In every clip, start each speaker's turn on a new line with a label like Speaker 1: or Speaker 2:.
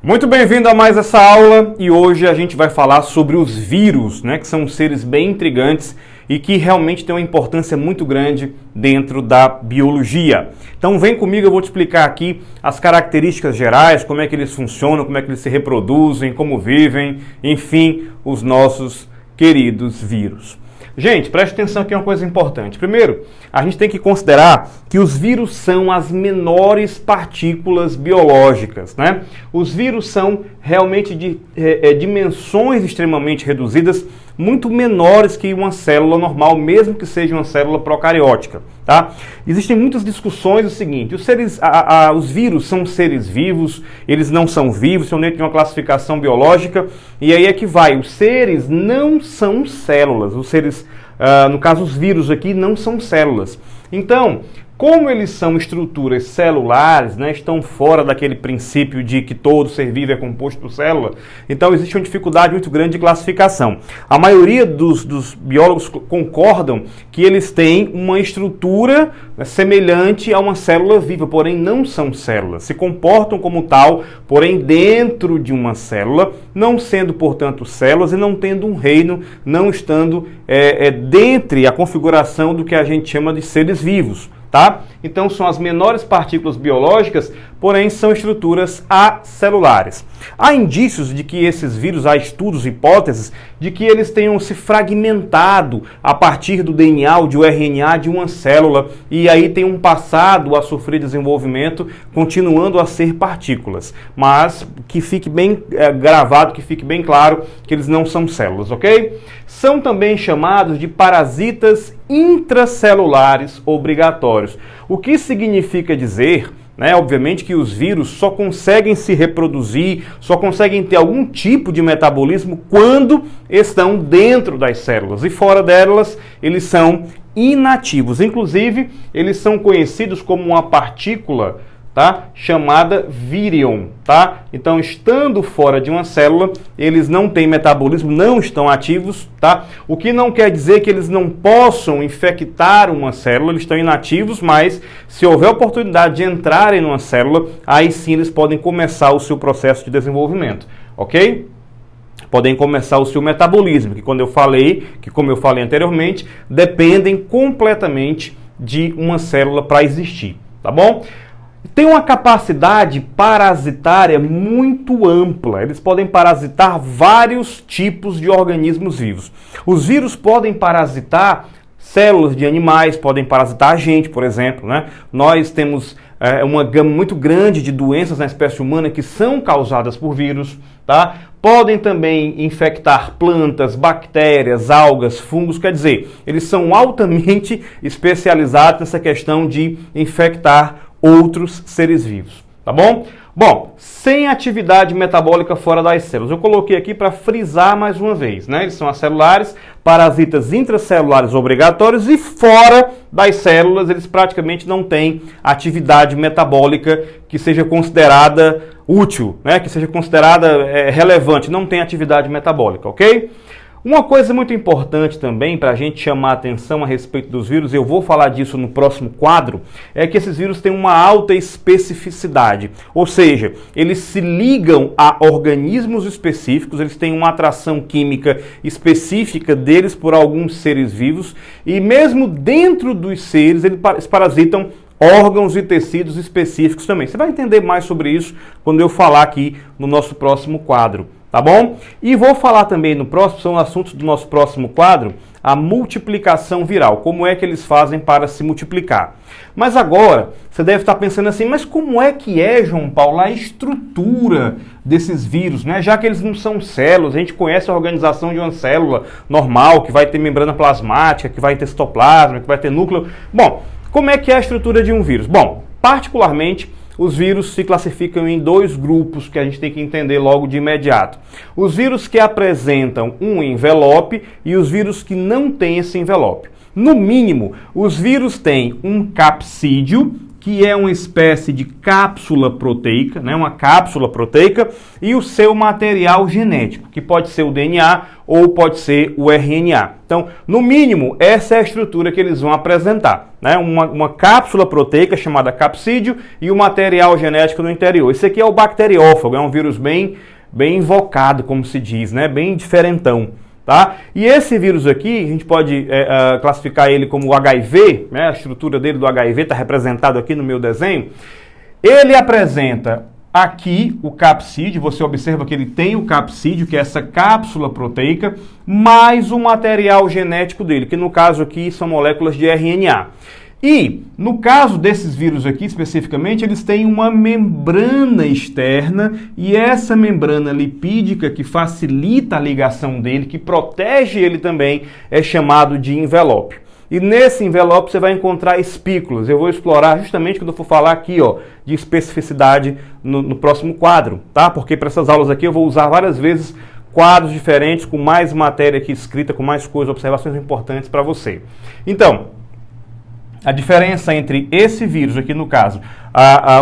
Speaker 1: Muito bem-vindo a mais essa aula e hoje a gente vai falar sobre os vírus, que são seres bem intrigantes e que realmente têm uma importância muito grande dentro da biologia. Então vem comigo, eu vou te explicar aqui as características gerais, como é que eles funcionam, como é que eles se reproduzem, como vivem, enfim, os nossos queridos vírus. Gente, preste atenção aqui, uma coisa importante. Primeiro, a gente tem que considerar que os vírus são as menores partículas biológicas, Os vírus são realmente de dimensões extremamente reduzidas, muito menores que uma célula normal, mesmo que seja uma célula procariótica, Existem muitas discussões, o seguinte, os vírus são seres vivos, eles não são vivos, são dentro de uma classificação biológica, e aí é que vai, os seres não são células, os seres, no caso os vírus aqui, não são células. Então, como eles são estruturas celulares, estão fora daquele princípio de que todo ser vivo é composto por célula, então existe uma dificuldade muito grande de classificação. A maioria dos biólogos concordam que eles têm uma estrutura semelhante a uma célula viva, porém não são células, se comportam como tal, porém dentro de uma célula, não sendo, portanto, células e não tendo um reino, não estando dentre a configuração do que a gente chama de seres vivos. Então são as menores partículas biológicas, porém são estruturas acelulares. Há indícios de que esses vírus, há estudos, hipóteses, de que eles tenham se fragmentado a partir do DNA ou do RNA de uma célula e aí tenham passado a sofrer desenvolvimento, continuando a ser partículas. Mas que fique bem gravado, que fique bem claro que eles não são células, ok? São também chamados de parasitas intracelulares obrigatórios. O que significa dizer, obviamente, que os vírus só conseguem se reproduzir, só conseguem ter algum tipo de metabolismo quando estão dentro das células. E fora delas, eles são inativos. Inclusive, eles são conhecidos como uma partícula chamada vírion, Então, estando fora de uma célula, eles não têm metabolismo, não estão ativos, O que não quer dizer que eles não possam infectar uma célula, eles estão inativos, mas se houver oportunidade de entrarem numa célula, aí sim eles podem começar o seu processo de desenvolvimento, ok? Podem começar o seu metabolismo, que como eu falei anteriormente, dependem completamente de uma célula para existir, tá bom? Tem uma capacidade parasitária muito ampla. Eles podem parasitar vários tipos de organismos vivos. Os vírus podem parasitar células de animais, podem parasitar a gente, por exemplo. Nós temos uma gama muito grande de doenças na espécie humana que são causadas por vírus. Podem também infectar plantas, bactérias, algas, fungos, quer dizer, eles são altamente especializados nessa questão de infectar outros seres vivos, tá bom? Bom, sem atividade metabólica fora das células. Eu coloquei aqui para frisar mais uma vez, Eles são acelulares, parasitas intracelulares obrigatórios e fora das células eles praticamente não têm atividade metabólica que seja considerada útil, que seja considerada relevante, não tem atividade metabólica, ok? Uma coisa muito importante também para a gente chamar a atenção a respeito dos vírus, eu vou falar disso no próximo quadro, é que esses vírus têm uma alta especificidade, ou seja, eles se ligam a organismos específicos, eles têm uma atração química específica deles por alguns seres vivos e mesmo dentro dos seres eles parasitam órgãos e tecidos específicos também. Você vai entender mais sobre isso quando eu falar aqui no nosso próximo quadro. Tá bom? E vou falar também são assuntos do nosso próximo quadro, a multiplicação viral, como é que eles fazem para se multiplicar. Mas agora, você deve estar pensando assim, mas como é que João Paulo, a estrutura desses vírus, Já que eles não são células, a gente conhece a organização de uma célula normal, que vai ter membrana plasmática, que vai ter citoplasma, que vai ter núcleo. Bom, como é que é a estrutura de um vírus? Bom, particularmente, os vírus se classificam em dois grupos que a gente tem que entender logo de imediato. Os vírus que apresentam um envelope e os vírus que não têm esse envelope. No mínimo, os vírus têm um capsídeo que é uma espécie de cápsula proteica, né, uma cápsula proteica, e o seu material genético, que pode ser o DNA ou pode ser o RNA. Então, no mínimo, essa é a estrutura que eles vão apresentar, né, uma cápsula proteica chamada capsídeo e o material genético no interior. Esse aqui é o bacteriófago, é um vírus bem invocado, como se diz, né, bem diferentão. Tá? E esse vírus aqui, a gente pode classificar ele como o HIV, né? A estrutura dele do HIV está representado aqui no meu desenho. Ele apresenta aqui o capsídeo, você observa que ele tem o capsídeo, que é essa cápsula proteica, mais o material genético dele, que no caso aqui são moléculas de RNA. E, no caso desses vírus aqui, especificamente, eles têm uma membrana externa e essa membrana lipídica que facilita a ligação dele, que protege ele também, é chamado de envelope. E nesse envelope você vai encontrar espículas. Eu vou explorar justamente quando eu for falar aqui, ó, de especificidade no próximo quadro, tá? Porque para essas aulas aqui eu vou usar várias vezes quadros diferentes, com mais matéria aqui escrita, com mais coisas, observações importantes para você. Então, a diferença entre esse vírus aqui, no caso,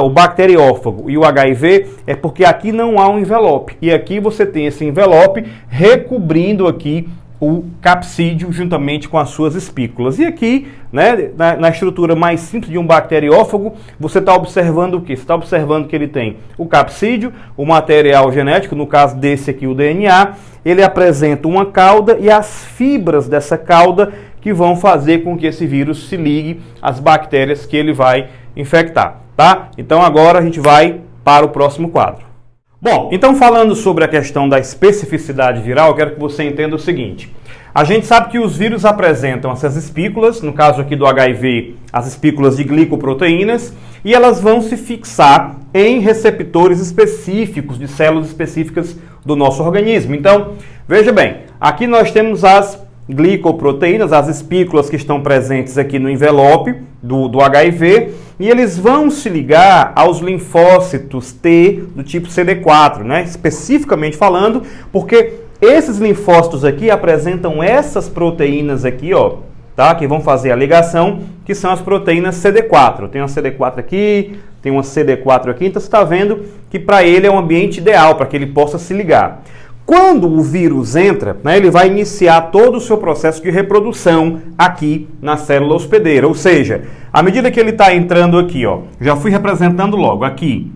Speaker 1: o bacteriófago e o HIV, é porque aqui não há um envelope. E aqui você tem esse envelope recobrindo aqui o capsídeo juntamente com as suas espículas. E aqui, né, na estrutura mais simples de um bacteriófago, você está observando o quê? Você está observando que ele tem o capsídeo, o material genético, no caso desse aqui o DNA, ele apresenta uma cauda e as fibras dessa cauda que vão fazer com que esse vírus se ligue às bactérias que ele vai infectar, tá? Então agora a gente vai para o próximo quadro. Bom, então falando sobre a questão da especificidade viral, eu quero que você entenda o seguinte. A gente sabe que os vírus apresentam essas espículas, no caso aqui do HIV, as espículas de glicoproteínas, e elas vão se fixar em receptores específicos, de células específicas do nosso organismo. Então, veja bem, aqui nós temos as glicoproteínas, as espículas que estão presentes aqui no envelope do HIV, e eles vão se ligar aos linfócitos T do tipo CD4, né? Especificamente falando, porque esses linfócitos aqui apresentam essas proteínas aqui, ó, tá? Que vão fazer a ligação, que são as proteínas CD4. Tem uma CD4 aqui, tem uma CD4 aqui, então você está vendo que para ele é um ambiente ideal, para que ele possa se ligar. Quando o vírus entra, né, ele vai iniciar todo o seu processo de reprodução aqui na célula hospedeira. Ou seja, à medida que ele está entrando aqui, ó, já fui representando logo aqui,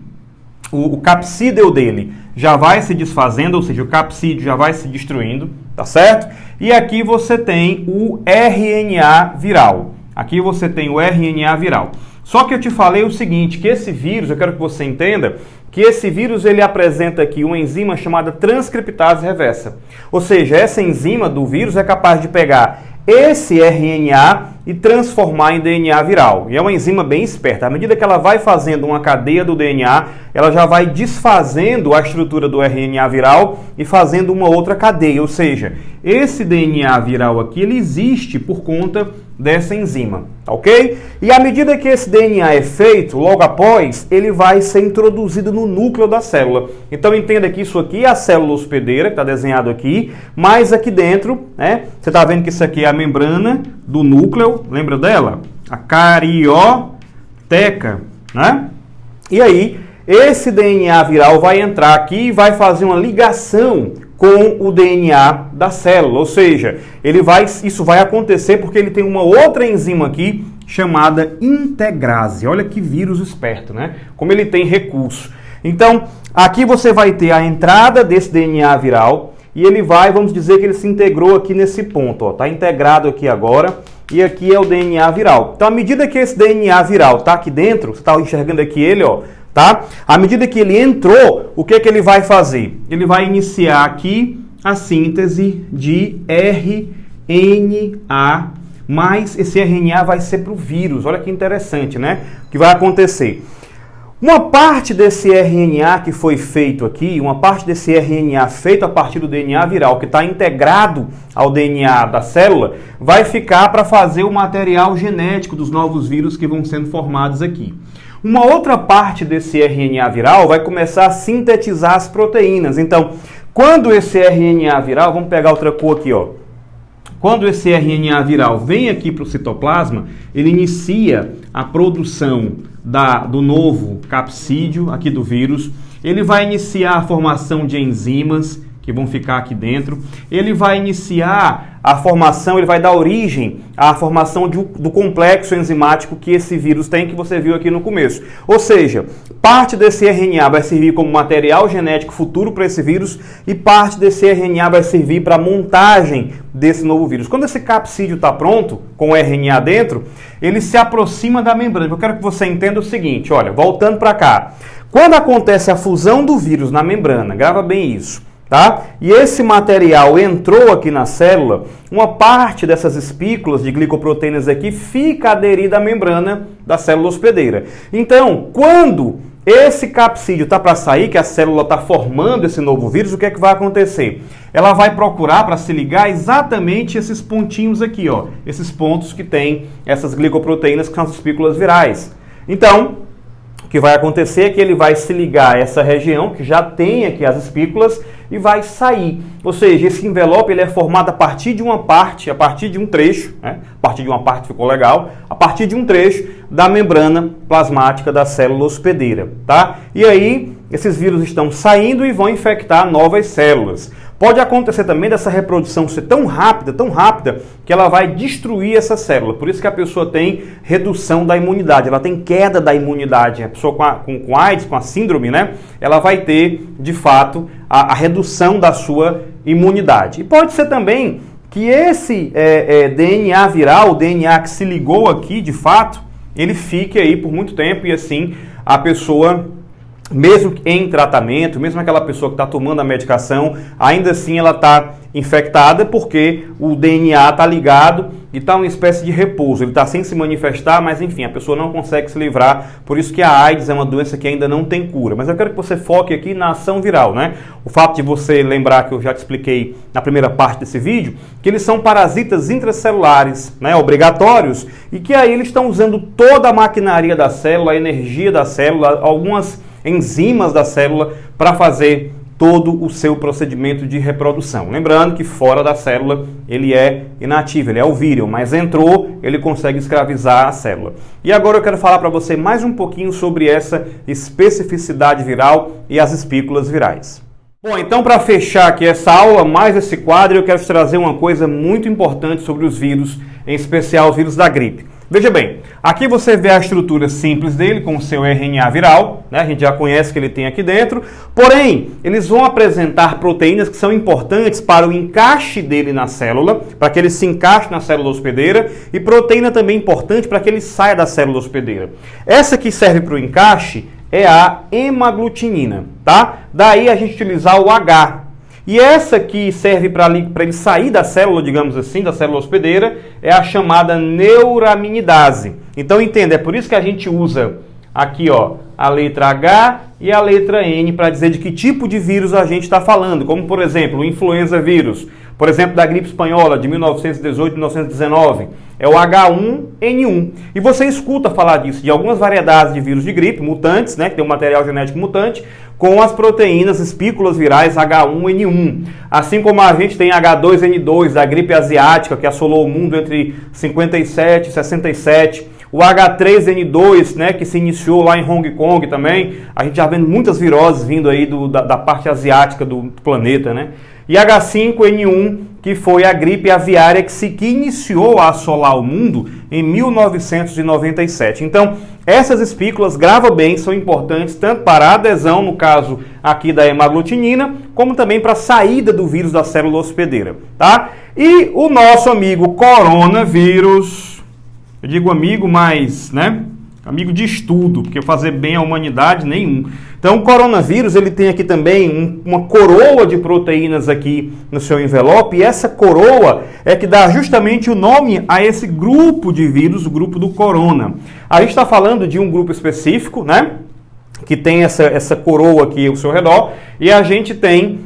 Speaker 1: o capsídeo dele já vai se desfazendo, ou seja, o capsídeo já vai se destruindo, tá certo? E aqui você tem o RNA viral. Aqui você tem o RNA viral. Só que eu te falei o seguinte, que esse vírus, eu quero que você entenda, que esse vírus ele apresenta aqui uma enzima chamada transcriptase reversa. Ou seja, essa enzima do vírus é capaz de pegar esse RNA e transformar em DNA viral. E é uma enzima bem esperta. À medida que ela vai fazendo uma cadeia do DNA, ela já vai desfazendo a estrutura do RNA viral e fazendo uma outra cadeia. Ou seja, esse DNA viral aqui, ele existe por conta dessa enzima, ok? E à medida que esse DNA é feito, logo após, ele vai ser introduzido no núcleo da célula. Então entenda que isso aqui é a célula hospedeira, que está desenhado aqui, mas aqui dentro, né, você está vendo que isso aqui é a membrana do núcleo, lembra dela? A carioteca, né? E aí, esse DNA viral vai entrar aqui e vai fazer uma ligação com o DNA da célula, ou seja, isso vai acontecer porque ele tem uma outra enzima aqui chamada integrase. Olha que vírus esperto, né? Como ele tem recurso. Então, aqui você vai ter a entrada desse DNA viral e ele vai, vamos dizer que ele se integrou aqui nesse ponto, ó, tá integrado aqui agora e aqui é o DNA viral. Então, à medida que esse DNA viral tá aqui dentro, você está enxergando aqui ele, ó, tá? À medida que ele entrou, o que ele vai fazer? Ele vai iniciar aqui a síntese de RNA, mas esse RNA vai ser para o vírus. Olha que interessante, né? O que vai acontecer? Uma parte desse RNA que foi feito aqui, uma parte desse RNA feito a partir do DNA viral, que está integrado ao DNA da célula, vai ficar para fazer o material genético dos novos vírus que vão sendo formados aqui. Uma outra parte desse RNA viral vai começar a sintetizar as proteínas. Então, quando esse RNA viral, vamos pegar outra cor aqui, ó. Quando esse RNA viral vem aqui para o citoplasma, ele inicia a produção do novo capsídeo aqui do vírus. Ele vai iniciar a formação de enzimas que vão ficar aqui dentro. Ele vai iniciar a formação, ele vai dar origem à formação do complexo enzimático que esse vírus tem, que você viu aqui no começo. Ou seja, parte desse RNA vai servir como material genético futuro para esse vírus e parte desse RNA vai servir para a montagem desse novo vírus. Quando esse capsídeo está pronto, com o RNA dentro, ele se aproxima da membrana. Eu quero que você entenda o seguinte, olha, voltando para cá. Quando acontece a fusão do vírus na membrana, grava bem isso, tá? E esse material entrou aqui na célula, uma parte dessas espículas de glicoproteínas aqui fica aderida à membrana da célula hospedeira. Então, quando esse capsídeo está para sair, que a célula está formando esse novo vírus, o que é que vai acontecer? Ela vai procurar para se ligar exatamente esses pontinhos aqui, ó, esses pontos que tem essas glicoproteínas que são as espículas virais. Então, o que vai acontecer é que ele vai se ligar a essa região, que já tem aqui as espículas, e vai sair. Ou seja, esse envelope ele é formado a partir de uma parte, a partir de um trecho, né? A partir de uma parte ficou legal, a partir de um trecho da membrana plasmática da célula hospedeira, tá? E aí, esses vírus estão saindo e vão infectar novas células. Pode acontecer também dessa reprodução ser tão rápida, que ela vai destruir essa célula. Por isso que a pessoa tem redução da imunidade, ela tem queda da imunidade. A pessoa com AIDS, com a síndrome, né? Ela vai ter, de fato, a redução da sua imunidade. E pode ser também que esse DNA viral, o DNA que se ligou aqui, de fato, ele fique aí por muito tempo e assim a pessoa, mesmo em tratamento, mesmo aquela pessoa que está tomando a medicação, ainda assim ela está infectada porque o DNA está ligado e está uma espécie de repouso. Ele está sem se manifestar, mas enfim, a pessoa não consegue se livrar. Por isso que a AIDS é uma doença que ainda não tem cura. Mas eu quero que você foque aqui na ação viral, né? O fato de você lembrar que eu já te expliquei na primeira parte desse vídeo, que eles são parasitas intracelulares, né, obrigatórios, e que aí eles estão usando toda a maquinaria da célula, a energia da célula, algumas enzimas da célula para fazer todo o seu procedimento de reprodução. Lembrando que fora da célula ele é inativo, ele é ovírio, mas entrou, ele consegue escravizar a célula. E agora eu quero falar para você mais um pouquinho sobre essa especificidade viral e as espículas virais. Bom, então para fechar aqui essa aula, mais esse quadro, eu quero te trazer uma coisa muito importante sobre os vírus, em especial os vírus da gripe. Veja bem, aqui você vê a estrutura simples dele com o seu RNA viral, né? A gente já conhece que ele tem aqui dentro, porém, eles vão apresentar proteínas que são importantes para o encaixe dele na célula, para que ele se encaixe na célula hospedeira, e proteína também importante para que ele saia da célula hospedeira. Essa que serve para o encaixe é a hemaglutinina, tá? Daí a gente utilizar o H. E essa que serve para ele sair da célula, digamos assim, da célula hospedeira, é a chamada neuraminidase. Então entenda, é por isso que a gente usa aqui, ó, a letra H e a letra N para dizer de que tipo de vírus a gente está falando, como por exemplo o influenza vírus, por exemplo da gripe espanhola de 1918 e 1919, é o H1N1. E você escuta falar disso, de algumas variedades de vírus de gripe, mutantes, né, que tem um material genético mutante, com as proteínas espículas virais H1N1. Assim como a gente tem H2N2 da gripe asiática, que assolou o mundo entre 57 e 67. O H3N2, né, que se iniciou lá em Hong Kong também. A gente já vendo muitas viroses vindo aí da parte asiática do planeta, né? E H5N1, que foi a gripe aviária que iniciou a assolar o mundo em 1997. Então, essas espículas, grava bem, são importantes tanto para a adesão, no caso aqui da hemaglutinina, como também para a saída do vírus da célula hospedeira, tá? E o nosso amigo coronavírus, eu digo amigo, mas, né, amigo de estudo, porque fazer bem à humanidade, nenhum. Então, o coronavírus, ele tem aqui também uma coroa de proteínas aqui no seu envelope, e essa coroa é que dá justamente o nome a esse grupo de vírus, o grupo do corona. A gente está falando de um grupo específico, né, que tem essa coroa aqui ao seu redor, e a gente tem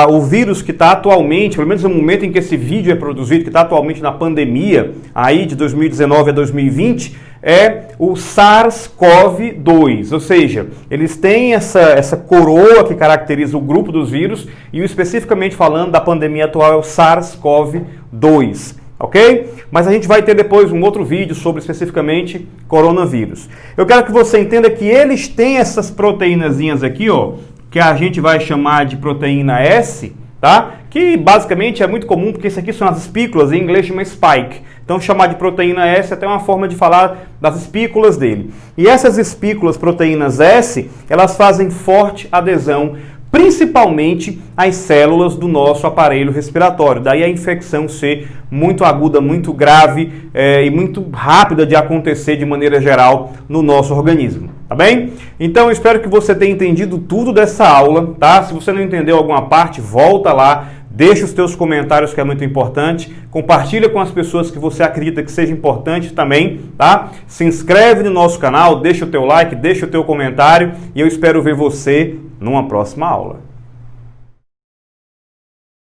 Speaker 1: o vírus que está atualmente, pelo menos no momento em que esse vídeo é produzido, que está atualmente na pandemia, aí de 2019 a 2020, é o SARS-CoV-2, ou seja, eles têm essa coroa que caracteriza o grupo dos vírus, e especificamente falando da pandemia atual é o SARS-CoV-2. ok? Mas a gente vai ter depois um outro vídeo sobre especificamente coronavírus. Eu quero que você entenda que eles têm essas proteínazinhas aqui, ó, que a gente vai chamar de proteína S, tá? Que basicamente é muito comum, porque isso aqui são as espículas, em inglês chama spike. Então chamar de proteína S é até uma forma de falar das espículas dele. E essas espículas, proteínas S, elas fazem forte adesão principalmente às células do nosso aparelho respiratório. Daí a infecção ser muito aguda, muito grave e muito rápida de acontecer de maneira geral no nosso organismo, tá bem? Então eu espero que você tenha entendido tudo dessa aula, tá? Se você não entendeu alguma parte, volta lá, deixa os teus comentários que é muito importante, compartilha com as pessoas que você acredita que seja importante também, tá? Se inscreve no nosso canal, deixa o teu like, deixa o teu comentário e eu espero ver você numa próxima aula.